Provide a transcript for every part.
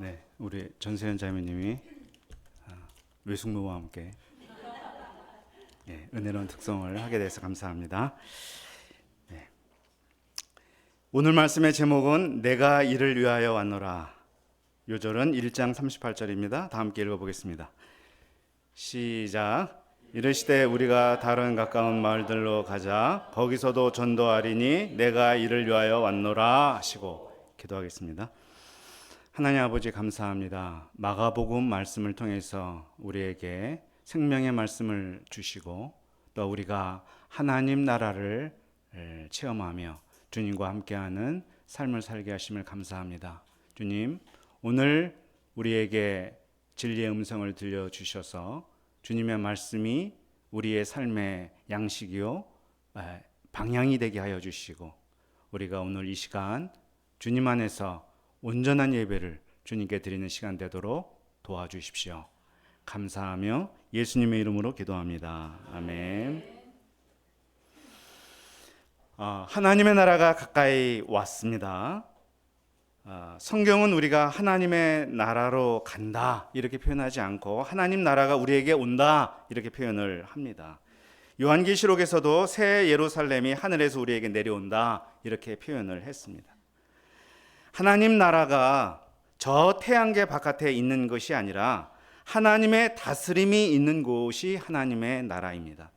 네, 우리 전세현 자매님이 외숙모와 함께 은혜로운 특성을 하게 돼서 감사합니다. 네. 오늘 말씀의 제목은 내가 이를 위하여 왔노라. 요절은 1장 38절입니다. 다 함께 읽어보겠습니다. 시작. 이르시되 우리가 다른 가까운 마을들로 가자. 거기서도 전도하리니 내가 이를 위하여 왔노라 하시고 기도하겠습니다. 하나님 아버지 감사합니다. 마가복음 말씀을 통해서 우리에게 생명의 말씀을 주시고 또 우리가 하나님 나라를 체험하며 주님과 함께하는 삶을 살게 하심을 감사합니다. 주님, 오늘 우리에게 진리의 음성을 들려주셔서 주님의 말씀이 우리의 삶의 양식이요 방향이 되게 하여 주시고 우리가 오늘 이 시간 주님 안에서 온전한 예배를 주님께 드리는 시간 되도록 도와주십시오. 감사하며 예수님의 이름으로 기도합니다. 아멘. 하나님의 나라가 가까이 왔습니다. 성경은 우리가 하나님의 나라로 간다 이렇게 표현하지 않고 하나님 나라가 우리에게 온다 이렇게 표현을 합니다. 요한계시록에서도 새 예루살렘이 하늘에서 우리에게 내려온다 이렇게 표현을 했습니다. 하나님 나라가 저 태양계 바깥에 있는 것이 아니라 하나님의 다스림이 있는 곳이 하나님의 나라입니다.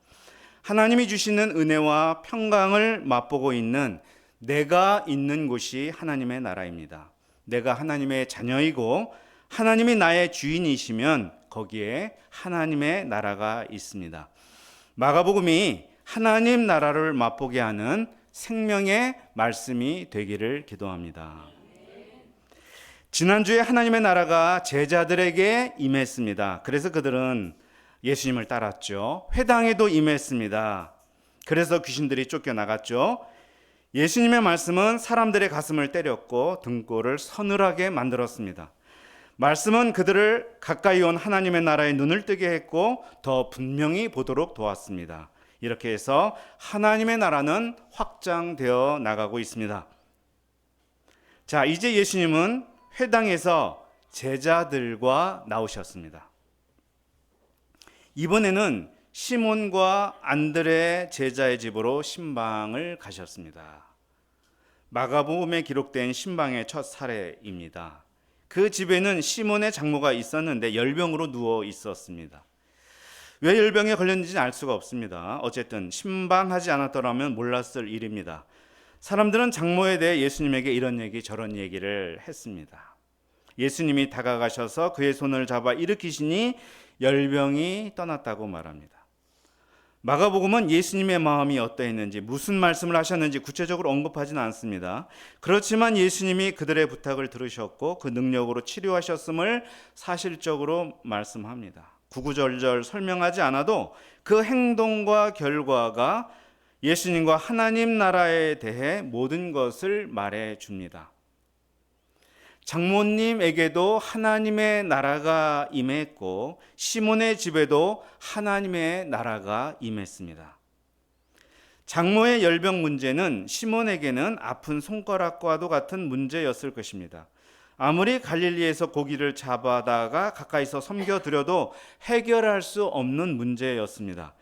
하나님이 주시는 은혜와 평강을 맛보고 있는 내가 있는 곳이 하나님의 나라입니다. 내가 하나님의 자녀이고 하나님이 나의 주인이시면 거기에 하나님의 나라가 있습니다. 마가복음이 하나님 나라를 맛보게 하는 생명의 말씀이 되기를 기도합니다. 지난주에 하나님의 나라가 제자들에게 임했습니다. 그래서 그들은 예수님을 따랐죠. 회당에도 임했습니다. 그래서 귀신들이 쫓겨나갔죠. 예수님의 말씀은 사람들의 가슴을 때렸고 등골을 서늘하게 만들었습니다. 말씀은 그들을 가까이 온 하나님의 나라에 눈을 뜨게 했고 더 분명히 보도록 도왔습니다. 이렇게 해서 하나님의 나라는 확장되어 나가고 있습니다. 자, 이제 예수님은 회당에서 제자들과 나오셨습니다. 이번에는 시몬과 안드레 제자의 집으로 신방을 가셨습니다. 마가복음에 기록된 신방의 첫 사례입니다. 그 집에는 시몬의 장모가 있었는데 열병으로 누워 있었습니다. 왜 열병에 걸렸는지는 알 수가 없습니다. 어쨌든 신방하지 않았더라면 몰랐을 일입니다. 사람들은 장모에 대해 예수님에게 이런 얘기 저런 얘기를 했습니다. 예수님이 다가가셔서 그의 손을 잡아 일으키시니 열병이 떠났다고 말합니다. 마가복음은 예수님의 마음이 어떠했는지 무슨 말씀을 하셨는지 구체적으로 언급하지는 않습니다. 그렇지만 예수님이 그들의 부탁을 들으셨고 그 능력으로 치료하셨음을 사실적으로 말씀합니다. 구구절절 설명하지 않아도 그 행동과 결과가 예수님과 하나님 나라에 대해 모든 것을 말해 줍니다. 장모님에게도 하나님의 나라가 임했고 시몬의 집에도 하나님의 나라가 임했습니다. 장모의 열병 문제는 시몬에게는 아픈 손가락과도 같은 문제였을 것입니다. 아무리 갈릴리에서 고기를 잡아다가 가까이서 섬겨드려도 해결할 수 없는 문제였습니다.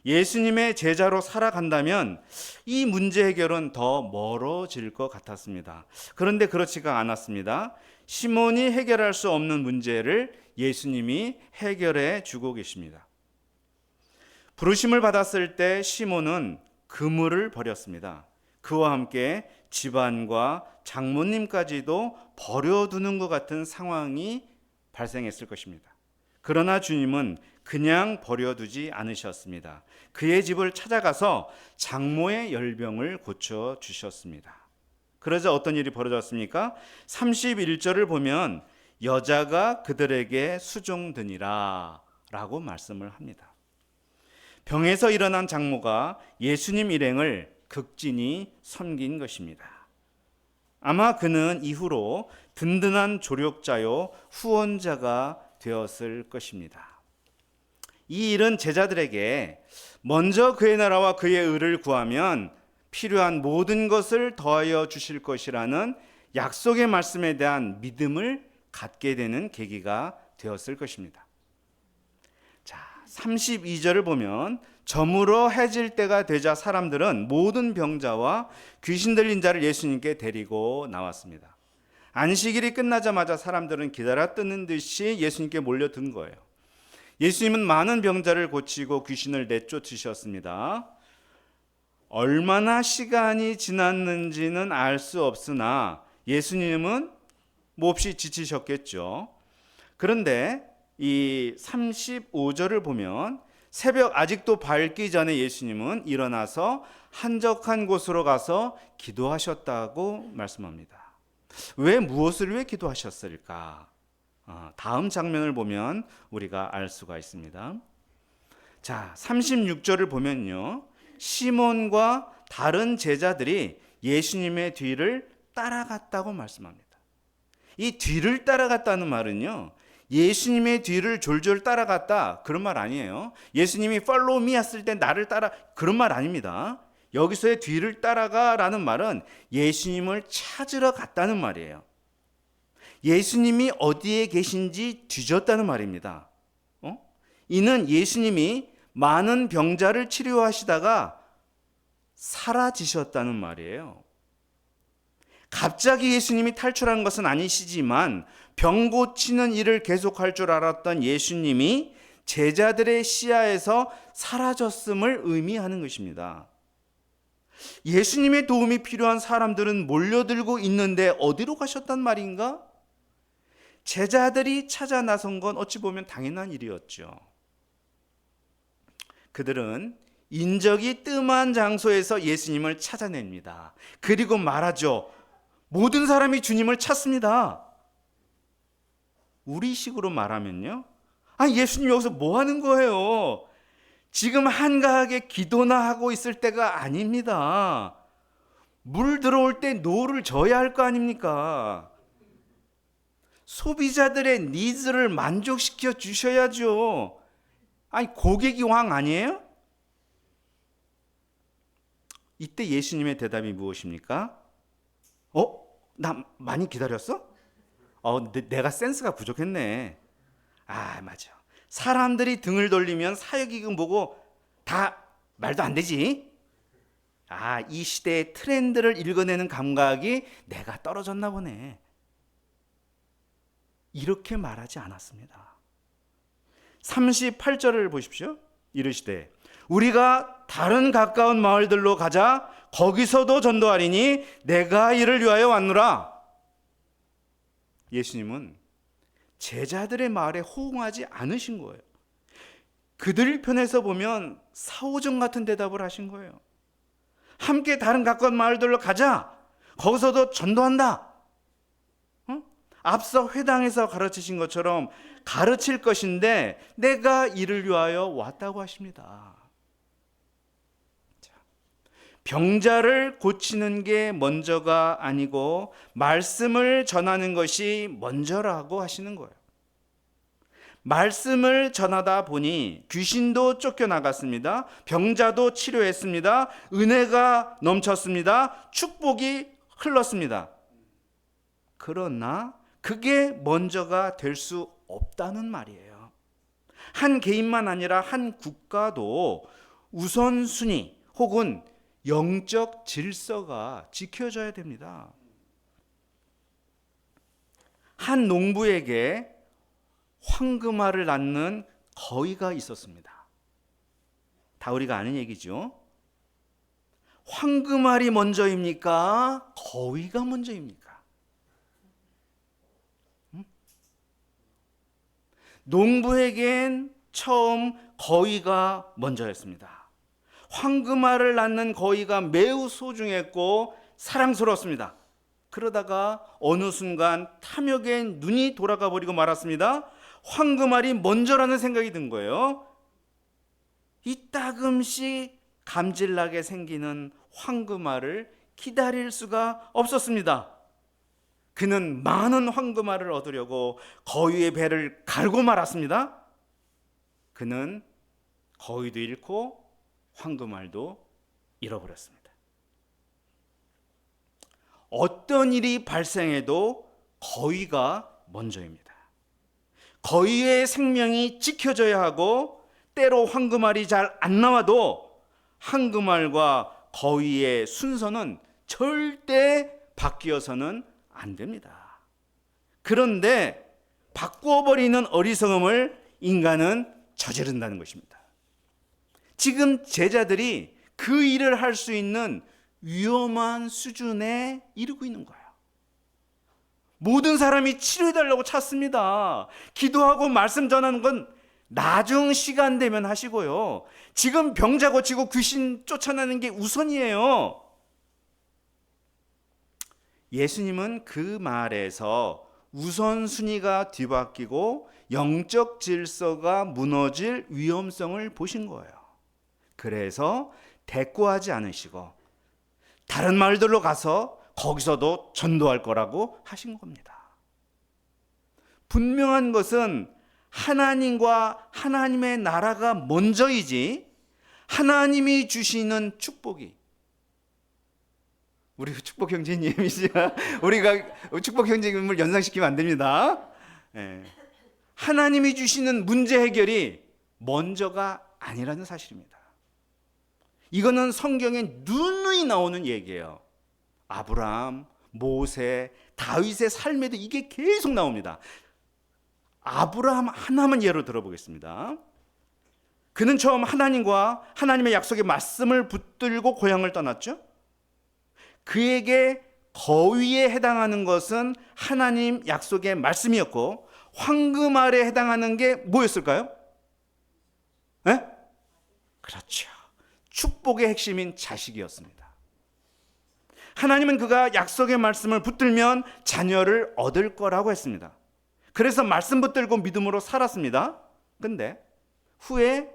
예수님의 제자로 살아간다면 이 문제 해결은 더 멀어질 것 같았습니다. 그런데 그렇지가 않았습니다. 시몬이 해결할 수 없는 문제를 예수님이 해결해 주고 계십니다. 부르심을 받았을 때 시몬은 그물을 버렸습니다. 그와 함께 집안과 장모님까지도 버려두는 것 같은 상황이 발생했을 것입니다. 그러나 주님은 그냥 버려두지 않으셨습니다. 그의 집을 찾아가서 장모의 열병을 고쳐주셨습니다. 그러자 어떤 일이 벌어졌습니까? 31절을 보면 여자가 그들에게 수종드니라 라고 말씀을 합니다. 병에서 일어난 장모가 예수님 일행을 극진히 섬긴 것입니다. 아마 그는 이후로 든든한 조력자요 후원자가 되었을 것입니다. 이 일은 제자들에게 먼저 그의 나라와 그의 의를 구하면 필요한 모든 것을 더하여 주실 것이라는 약속의 말씀에 대한 믿음을 갖게 되는 계기가 되었을 것입니다. 자, 32절을 보면 저물어 해질 때가 되자 사람들은 모든 병자와 귀신 들린 자를 예수님께 데리고 나왔습니다. 안식일이 끝나자마자 사람들은 기다려 뜨는 듯이 예수님께 몰려든 거예요. 예수님은 많은 병자를 고치고 귀신을 내쫓으셨습니다. 얼마나 시간이 지났는지는 알 수 없으나 예수님은 몹시 지치셨겠죠. 그런데 이 35절을 보면 새벽 아직도 밝기 전에 예수님은 일어나서 한적한 곳으로 가서 기도하셨다고 말씀합니다. 왜 기도하셨을까? 다음 장면을 보면 우리가 알 수가 있습니다. 자, 36절을 보면요, 시몬과 다른 제자들이 예수님의 뒤를 따라갔다고 말씀합니다. 이 뒤를 따라갔다는 말은요, 예수님의 뒤를 졸졸 따라갔다 그런 말 아니에요. 예수님이 follow me 했을 때 나를 따라 그런 말 아닙니다. 여기서의 뒤를 따라가라는 말은 예수님을 찾으러 갔다는 말이에요. 예수님이 어디에 계신지 뒤졌다는 말입니다. 이는 예수님이 많은 병자를 치료하시다가 사라지셨다는 말이에요. 갑자기 예수님이 탈출한 것은 아니시지만 병 고치는 일을 계속할 줄 알았던 예수님이 제자들의 시야에서 사라졌음을 의미하는 것입니다. 예수님의 도움이 필요한 사람들은 몰려들고 있는데 어디로 가셨단 말인가? 제자들이 찾아 나선 건 어찌 보면 당연한 일이었죠. 그들은 인적이 뜸한 장소에서 예수님을 찾아냅니다. 그리고 말하죠. 모든 사람이 주님을 찾습니다. 우리식으로 말하면요, 예수님 여기서 뭐 하는 거예요? 지금 한가하게 기도나 하고 있을 때가 아닙니다. 물 들어올 때 노를 져야 할 거 아닙니까? 소비자들의 니즈를 만족시켜 주셔야죠. 고객이 왕 아니에요? 이때 예수님의 대답이 무엇입니까? 나 많이 기다렸어? 내가 센스가 부족했네. 맞아. 사람들이 등을 돌리면 사역이금 보고 다 말도 안 되지. 이 시대의 트렌드를 읽어내는 감각이 내가 떨어졌나 보네. 이렇게 말하지 않았습니다. 38절을 보십시오. 이르시되 우리가 다른 가까운 마을들로 가자. 거기서도 전도하리니 내가 이를 위하여 왔노라. 예수님은 제자들의 말에 호응하지 않으신 거예요. 그들 편에서 보면 사오정 같은 대답을 하신 거예요. 함께 다른 가까운 마을들로 가자. 거기서도 전도한다. 앞서 회당에서 가르치신 것처럼 가르칠 것인데 내가 이를 위하여 왔다고 하십니다. 병자를 고치는 게 먼저가 아니고 말씀을 전하는 것이 먼저라고 하시는 거예요. 말씀을 전하다 보니 귀신도 쫓겨나갔습니다. 병자도 치료했습니다. 은혜가 넘쳤습니다. 축복이 흘렀습니다. 그러나 그게 먼저가 될 수 없다는 말이에요. 한 개인만 아니라 한 국가도 우선순위 혹은 영적 질서가 지켜져야 됩니다. 한 농부에게 황금알을 낳는 거위가 있었습니다. 다 우리가 아는 얘기죠. 황금알이 먼저입니까? 거위가 먼저입니까? 농부에겐 처음 거위가 먼저였습니다. 황금알을 낳는 거위가 매우 소중했고 사랑스러웠습니다. 그러다가 어느 순간 탐욕에 눈이 돌아가 버리고 말았습니다. 황금알이 먼저라는 생각이 든 거예요. 이따금씩 감질나게 생기는 황금알을 기다릴 수가 없었습니다. 그는 많은 황금알을 얻으려고 거위의 배를 갈고 말았습니다. 그는 거위도 잃고 황금알도 잃어버렸습니다. 어떤 일이 발생해도 거위가 먼저입니다. 거위의 생명이 지켜져야 하고 때로 황금알이 잘 안 나와도 황금알과 거위의 순서는 절대 바뀌어서는 안 됩니다. 그런데 바꾸어버리는 어리석음을 인간은 저지른다는 것입니다. 지금 제자들이 그 일을 할 수 있는 위험한 수준에 이르고 있는 거예요. 모든 사람이 치료해달라고 찾습니다. 기도하고 말씀 전하는 건 나중 시간 되면 하시고요. 지금 병자 고치고 귀신 쫓아내는 게 우선이에요. 예수님은 그 말에서 우선순위가 뒤바뀌고 영적 질서가 무너질 위험성을 보신 거예요. 그래서 대꾸하지 않으시고 다른 마을들로 가서 거기서도 전도할 거라고 하신 겁니다. 분명한 것은 하나님과 하나님의 나라가 먼저이지 하나님이 주시는 축복이, 우리 축복 형제님이시죠? 우리가 축복 형제님을 연상시키면 안 됩니다. 하나님이 주시는 문제 해결이 먼저가 아니라는 사실입니다. 이거는 성경에 누누이 나오는 얘기예요. 아브라함, 모세, 다윗의 삶에도 이게 계속 나옵니다. 아브라함 하나만 예로 들어보겠습니다. 그는 처음 하나님과 하나님의 약속의 말씀을 붙들고 고향을 떠났죠. 그에게 거위에 해당하는 것은 하나님 약속의 말씀이었고 황금알에 해당하는 게 뭐였을까요? 네? 그렇죠. 축복의 핵심인 자식이었습니다. 하나님은 그가 약속의 말씀을 붙들면 자녀를 얻을 거라고 했습니다. 그래서 말씀 붙들고 믿음으로 살았습니다. 근데 후에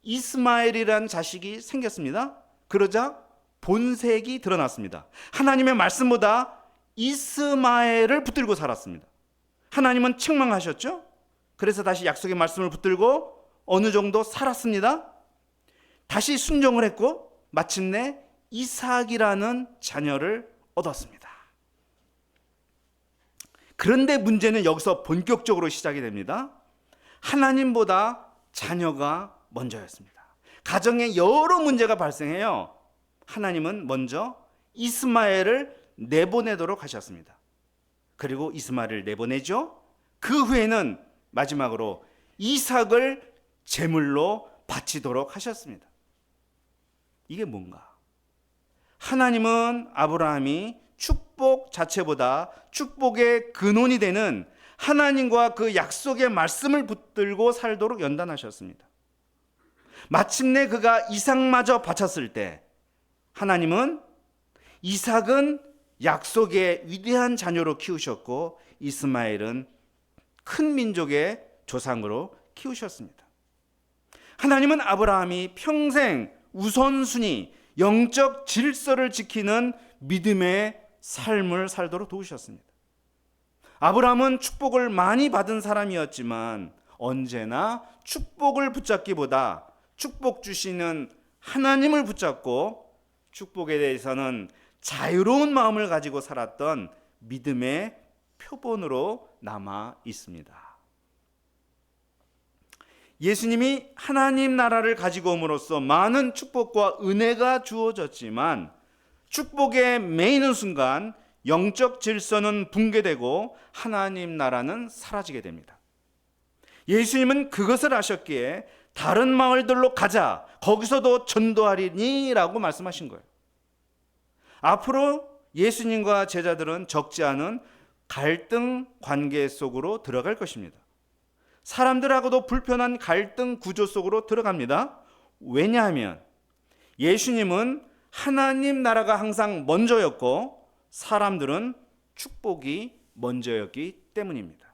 이스마엘이라는 자식이 생겼습니다. 그러자 본색이 드러났습니다. 하나님의 말씀보다 이스마엘을 붙들고 살았습니다. 하나님은 책망하셨죠? 그래서 다시 약속의 말씀을 붙들고 어느 정도 살았습니다. 다시 순종을 했고 마침내 이삭이라는 자녀를 얻었습니다. 그런데 문제는 여기서 본격적으로 시작이 됩니다. 하나님보다 자녀가 먼저였습니다. 가정에 여러 문제가 발생해요. 하나님은 먼저 이스마엘을 내보내도록 하셨습니다. 그리고 이스마엘을 내보내죠. 그 후에는 마지막으로 이삭을 제물로 바치도록 하셨습니다. 이게 뭔가? 하나님은 아브라함이 축복 자체보다 축복의 근원이 되는 하나님과 그 약속의 말씀을 붙들고 살도록 연단하셨습니다. 마침내 그가 이삭마저 바쳤을 때 하나님은 이삭은 약속의 위대한 자녀로 키우셨고 이스마엘은 큰 민족의 조상으로 키우셨습니다. 하나님은 아브라함이 평생 우선순위, 영적 질서를 지키는 믿음의 삶을 살도록 도우셨습니다. 아브라함은 축복을 많이 받은 사람이었지만 언제나 축복을 붙잡기보다 축복 주시는 하나님을 붙잡고 축복에 대해서는 자유로운 마음을 가지고 살았던 믿음의 표본으로 남아 있습니다. 예수님이 하나님 나라를 가지고 옴으로써 많은 축복과 은혜가 주어졌지만 축복에 매이는 순간 영적 질서는 붕괴되고 하나님 나라는 사라지게 됩니다. 예수님은 그것을 아셨기에 다른 마을들로 가자, 거기서도 전도하리니 라고 말씀하신 거예요. 앞으로 예수님과 제자들은 적지 않은 갈등 관계 속으로 들어갈 것입니다. 사람들하고도 불편한 갈등 구조 속으로 들어갑니다. 왜냐하면 예수님은 하나님 나라가 항상 먼저였고 사람들은 축복이 먼저였기 때문입니다.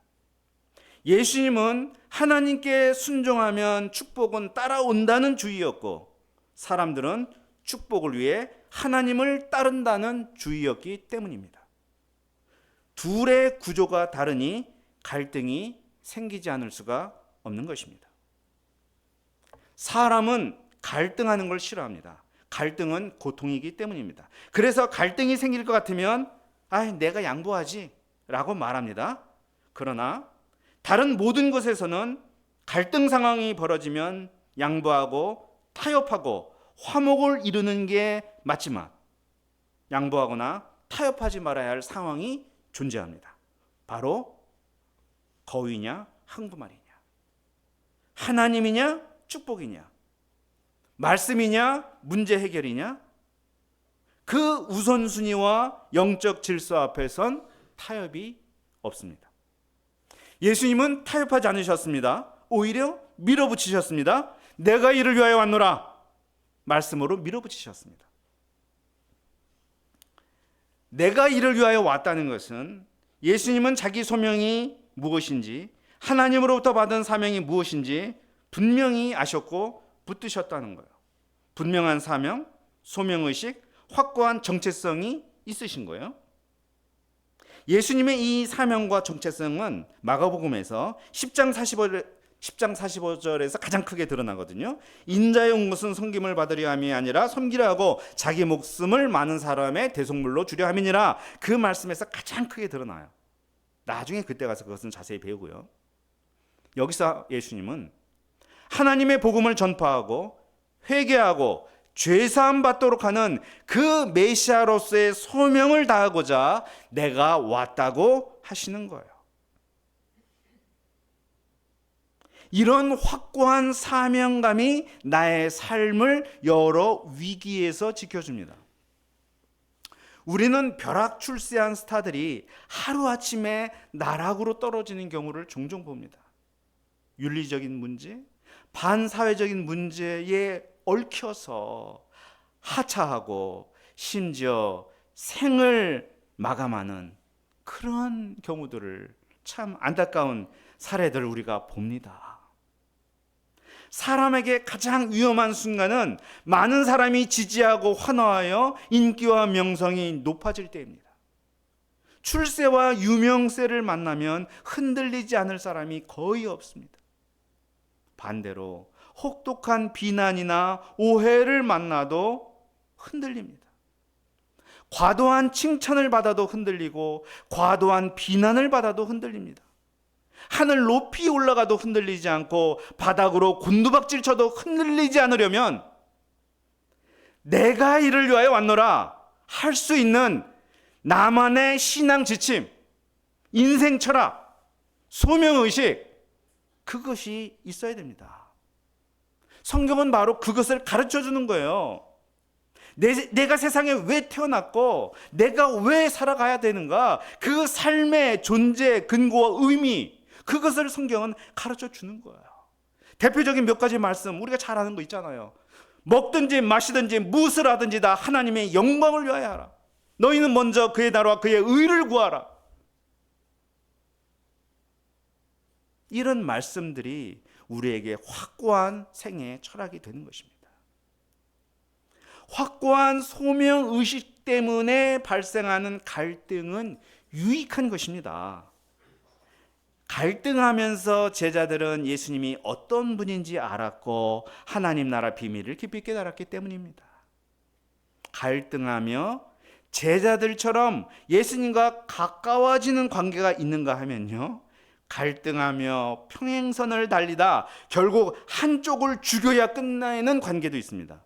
예수님은 하나님께 순종하면 축복은 따라온다는 주의였고 사람들은 축복을 위해 하나님을 따른다는 주의였기 때문입니다. 둘의 구조가 다르니 갈등이 생기지 않을 수가 없는 것입니다. 사람은 갈등하는 걸 싫어합니다. 갈등은 고통이기 때문입니다. 그래서 갈등이 생길 것 같으면 내가 양보하지 라고 말합니다. 그러나 다른 모든 것에서는 갈등 상황이 벌어지면 양보하고 타협하고 화목을 이루는 게 맞지만 양보하거나 타협하지 말아야 할 상황이 존재합니다. 바로 거위냐 항구말이냐, 하나님이냐 축복이냐, 말씀이냐 문제 해결이냐, 그 우선순위와 영적 질서 앞에선 타협이 없습니다. 예수님은 타협하지 않으셨습니다. 오히려 밀어붙이셨습니다. 내가 이를 위하여 왔노라 말씀으로 밀어붙이셨습니다. 내가 이를 위하여 왔다는 것은 예수님은 자기 소명이 무엇인지, 하나님으로부터 받은 사명이 무엇인지 분명히 아셨고 붙드셨다는 거예요. 분명한 사명, 소명의식, 확고한 정체성이 있으신 거예요. 예수님의 이 사명과 정체성은 마가복음에서 10장 45절에서 가장 크게 드러나거든요. 인자의 온 것은 섬김을 받으려 함이 아니라 섬기려 하고 자기 목숨을 많은 사람의 대속물로 주려 함이니라. 그 말씀에서 가장 크게 드러나요. 나중에 그때 가서 그것은 자세히 배우고요. 여기서 예수님은 하나님의 복음을 전파하고 회개하고 죄사함 받도록 하는 그 메시아로서의 소명을 다하고자 내가 왔다고 하시는 거예요. 이런 확고한 사명감이 나의 삶을 여러 위기에서 지켜줍니다. 우리는 벼락출세한 스타들이 하루아침에 나락으로 떨어지는 경우를 종종 봅니다. 윤리적인 문제, 반사회적인 문제에 얽혀서 하차하고 심지어 생을 마감하는 그런 경우들을, 참 안타까운 사례들을 우리가 봅니다. 사람에게 가장 위험한 순간은 많은 사람이 지지하고 환호하여 인기와 명성이 높아질 때입니다. 출세와 유명세를 만나면 흔들리지 않을 사람이 거의 없습니다. 반대로 혹독한 비난이나 오해를 만나도 흔들립니다. 과도한 칭찬을 받아도 흔들리고 과도한 비난을 받아도 흔들립니다. 하늘 높이 올라가도 흔들리지 않고 바닥으로 곤두박질 쳐도 흔들리지 않으려면 내가 이를 위하여 왔노라 할 수 있는 나만의 신앙 지침, 인생 철학, 소명의식, 그것이 있어야 됩니다. 성경은 바로 그것을 가르쳐 주는 거예요. 내가 세상에 왜 태어났고 내가 왜 살아가야 되는가, 그 삶의 존재, 근거와 의미, 그것을 성경은 가르쳐 주는 거예요. 대표적인 몇 가지 말씀 우리가 잘 아는 거 있잖아요. 먹든지 마시든지 무엇을 하든지 다 하나님의 영광을 위하여 하라. 너희는 먼저 그의 나라와 그의 의를 구하라. 이런 말씀들이 우리에게 확고한 생애의 철학이 되는 것입니다. 확고한 소명의식 때문에 발생하는 갈등은 유익한 것입니다. 갈등하면서 제자들은 예수님이 어떤 분인지 알았고 하나님 나라 비밀을 깊이 깨달았기 때문입니다. 갈등하며 제자들처럼 예수님과 가까워지는 관계가 있는가 하면요, 갈등하며 평행선을 달리다 결국 한쪽을 죽여야 끝나는 관계도 있습니다.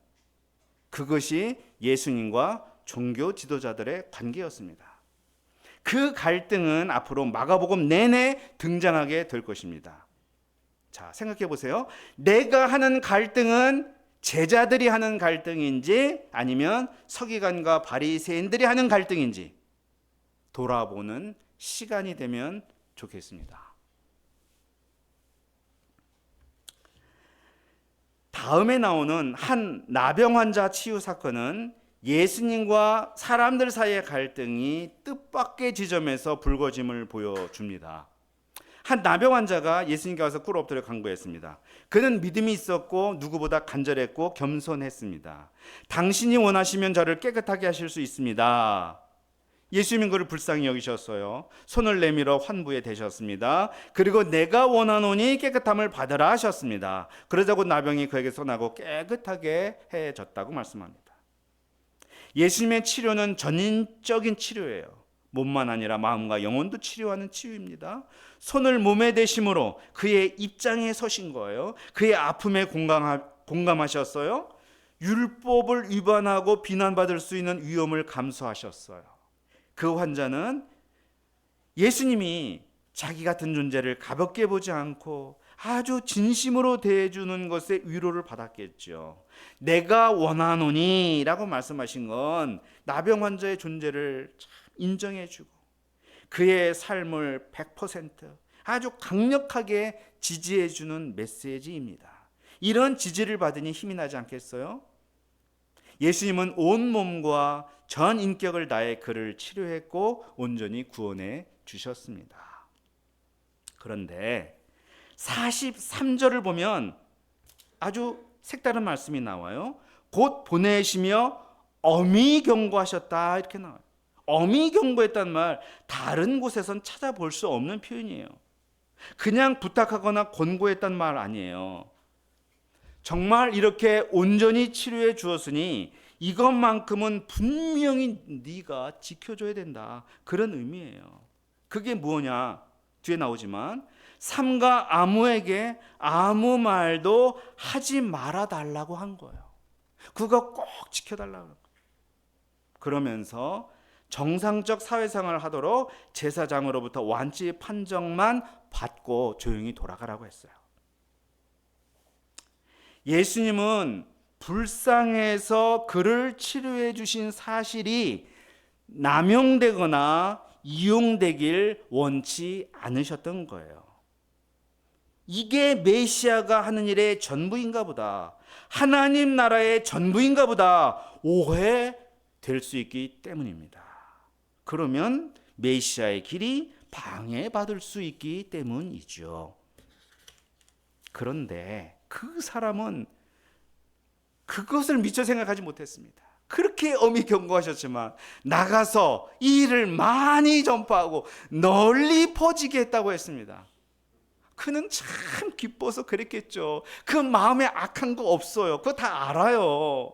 그것이 예수님과 종교 지도자들의 관계였습니다. 그 갈등은 앞으로 마가복음 내내 등장하게 될 것입니다. 자, 생각해 보세요. 내가 하는 갈등은 제자들이 하는 갈등인지 아니면 서기관과 바리새인들이 하는 갈등인지 돌아보는 시간이 되면 좋겠습니다. 다음에 나오는 한 나병 환자 치유 사건은 예수님과 사람들 사이의 갈등이 뜻밖의 지점에서 불거짐을 보여줍니다. 한 나병 환자가 예수님께 와서 꿇어 엎드려 간구했습니다. 그는 믿음이 있었고 누구보다 간절했고 겸손했습니다. 당신이 원하시면 저를 깨끗하게 하실 수 있습니다. 예수님은 그를 불쌍히 여기셨어요. 손을 내밀어 환부에 대셨습니다. 그리고 내가 원하노니 깨끗함을 받으라 하셨습니다. 그러자고 나병이 그에게 손하고 깨끗하게 해졌다고 말씀합니다. 예수님의 치료는 전인적인 치료예요. 몸만 아니라 마음과 영혼도 치료하는 치유입니다. 손을 몸에 대심으로 그의 입장에 서신 거예요. 그의 아픔에 공감하셨어요. 율법을 위반하고 비난받을 수 있는 위험을 감수하셨어요. 그 환자는 예수님이 자기 같은 존재를 가볍게 보지 않고 아주 진심으로 대해주는 것에 위로를 받았겠죠. 내가 원하노니 라고 말씀하신 건 나병 환자의 존재를 참 인정해주고 그의 삶을 100% 아주 강력하게 지지해주는 메시지입니다. 이런 지지를 받으니 힘이 나지 않겠어요? 예수님은 온 몸과 전 인격을 다해 그를 치료했고 온전히 구원해 주셨습니다. 그런데 43절을 보면 아주 색다른 말씀이 나와요. 곧 보내시며 엄히 경고하셨다 이렇게 나와요. 엄히 경고했단 말 다른 곳에선 찾아볼 수 없는 표현이에요. 그냥 부탁하거나 권고했단 말 아니에요. 정말 이렇게 온전히 치료해 주었으니 이것만큼은 분명히 네가 지켜줘야 된다. 그런 의미예요. 그게 뭐냐? 뒤에 나오지만 삼가 아무에게 아무 말도 하지 말아달라고 한 거예요. 그거 꼭 지켜달라고 한 거예요. 그러면서 정상적 사회생활을 하도록 제사장으로부터 완치 판정만 받고 조용히 돌아가라고 했어요. 예수님은 불쌍해서 그를 치료해 주신 사실이 남용되거나 이용되길 원치 않으셨던 거예요. 이게 메시아가 하는 일의 전부인가 보다, 하나님 나라의 전부인가 보다 오해될 수 있기 때문입니다. 그러면 메시아의 길이 방해받을 수 있기 때문이죠. 그런데 그 사람은 그것을 미처 생각하지 못했습니다. 그렇게 엄히 경고하셨지만 나가서 이 일을 많이 전파하고 널리 퍼지게 했다고 했습니다. 그는 참 기뻐서 그랬겠죠. 그 마음에 악한 거 없어요. 그거 다 알아요.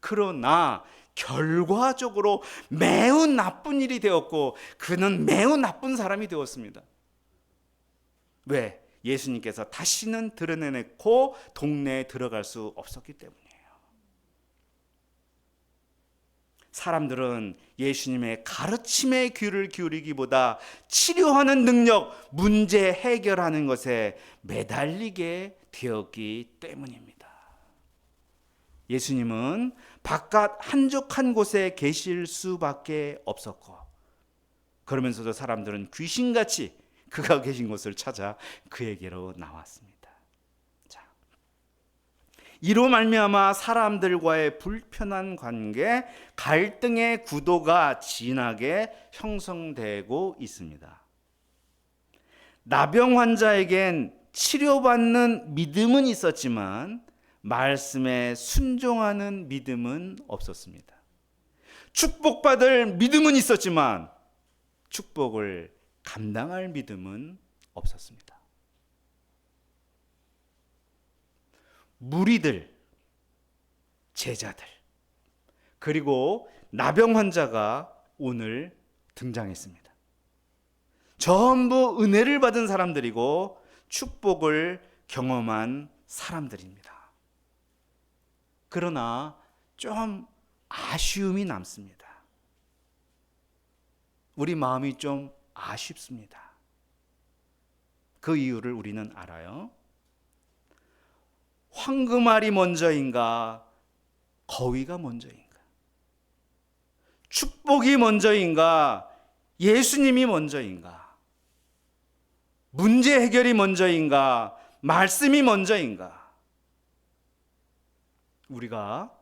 그러나 결과적으로 매우 나쁜 일이 되었고 그는 매우 나쁜 사람이 되었습니다. 왜? 예수님께서 다시는 드러내놓고 동네에 들어갈 수 없었기 때문이에요. 사람들은 예수님의 가르침에 귀를 기울이기보다 치료하는 능력, 문제 해결하는 것에 매달리게 되었기 때문입니다. 예수님은 바깥 한적한 곳에 계실 수밖에 없었고 그러면서도 사람들은 귀신같이 그가 계신 곳을 찾아 그에게로 나왔습니다. 자, 이로 말미암아 사람들과의 불편한 관계, 갈등의 구도가 진하게 형성되고 있습니다. 나병 환자에겐 치료받는 믿음은 있었지만 말씀에 순종하는 믿음은 없었습니다. 축복받을 믿음은 있었지만 축복을 감당할 믿음은 없었습니다. 무리들, 제자들, 그리고 나병 환자가 오늘 등장했습니다. 전부 은혜를 받은 사람들이고 축복을 경험한 사람들입니다. 그러나 좀 아쉬움이 남습니다. 우리 마음이 좀 아쉽습니다. 그 이유를 우리는 알아요. 황금알이 먼저인가? 거위가 먼저인가? 축복이 먼저인가? 예수님이 먼저인가? 문제 해결이 먼저인가? 말씀이 먼저인가? 우리가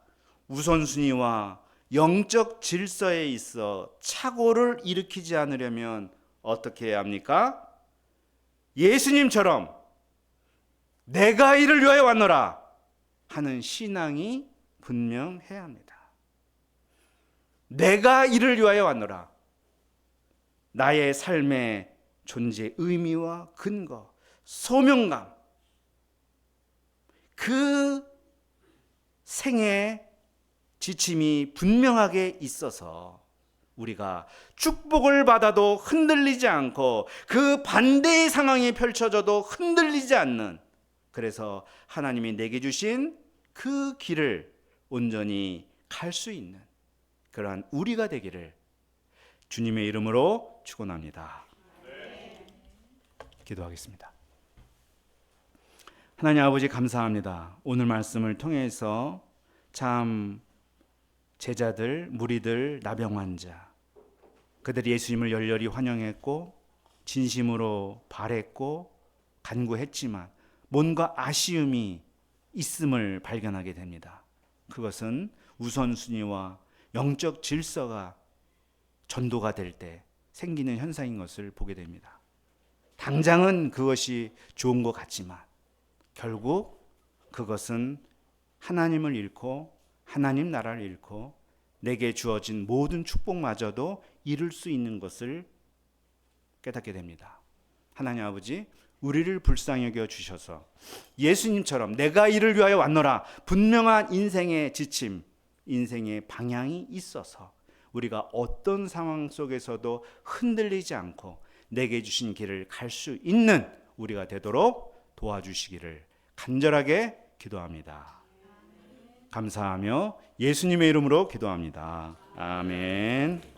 우선순위와 영적 질서에 있어 착오를 일으키지 않으려면 어떻게 해야 합니까? 예수님처럼 내가 이를 위하여 왔노라 하는 신앙이 분명해야 합니다. 내가 이를 위하여 왔노라. 나의 삶의 존재 의미와 근거, 소명감, 그 생애 지침이 분명하게 있어서 우리가 축복을 받아도 흔들리지 않고 그 반대의 상황이 펼쳐져도 흔들리지 않는, 그래서 하나님이 내게 주신 그 길을 온전히 갈 수 있는 그러한 우리가 되기를 주님의 이름으로 축원합니다. 기도하겠습니다. 하나님 아버지 감사합니다. 오늘 말씀을 통해서 참 제자들, 무리들, 나병 환자, 그들이 예수님을 열렬히 환영했고 진심으로 바랬고 간구했지만 뭔가 아쉬움이 있음을 발견하게 됩니다. 그것은 우선순위와 영적 질서가 전도가 될 때 생기는 현상인 것을 보게 됩니다. 당장은 그것이 좋은 것 같지만 결국 그것은 하나님을 잃고 하나님 나라를 잃고 내게 주어진 모든 축복마저도 잃을 수 있는 것을 깨닫게 됩니다. 하나님 아버지, 우리를 불쌍히 여겨 주셔서 예수님처럼 내가 이를 위하여 왔노라 분명한 인생의 지침, 인생의 방향이 있어서 우리가 어떤 상황 속에서도 흔들리지 않고 내게 주신 길을 갈 수 있는 우리가 되도록 도와주시기를 간절하게 기도합니다. 감사하며 예수님의 이름으로 기도합니다. 아멘.